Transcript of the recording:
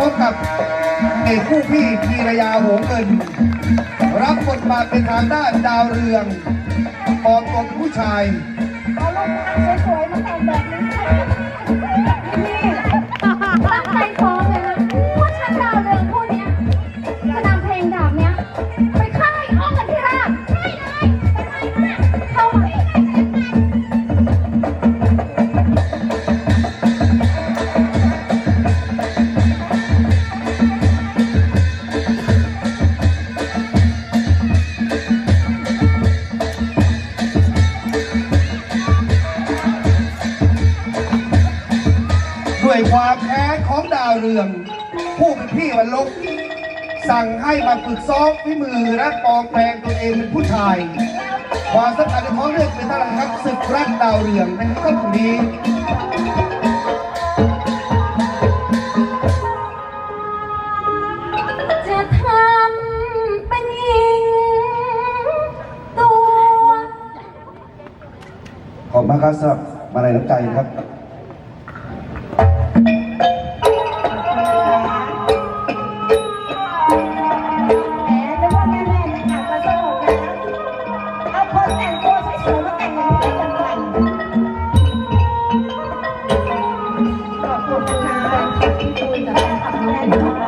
บกับเอกผู้พี่พีรยาหงเงินรับบทบาทเป็นทางด้านดาวเรืองปลอมตัวเป็นผู้ชายเอาลูกนางสวยๆมาแต่งแบบนี้นี่ตั้งใจฟ้องเลยนะว่าฉันดาวเรืองผู้เนี้ยจะนำเพลงดาบเนี้ยไปฆ่าไอ้อ้อกันที่ราบได้เลยไปเลยเข้ามาด้วยความแค้นของดาวเรืองผู้เป็นพี่วันลบสั่งให้มาฝึกซ้อมฝีมือและปลอมแปลงตัวเองเป็นผู้ชายความสำคัญในท้องเรื่องเป็นเท่าไหร่ครับศึกรักดาวเรืองในค่ำนี้จะทำเป็นหญิงตัวขอบคุณมากครับสำหรับมาลัยน้ำใจครับให้ดู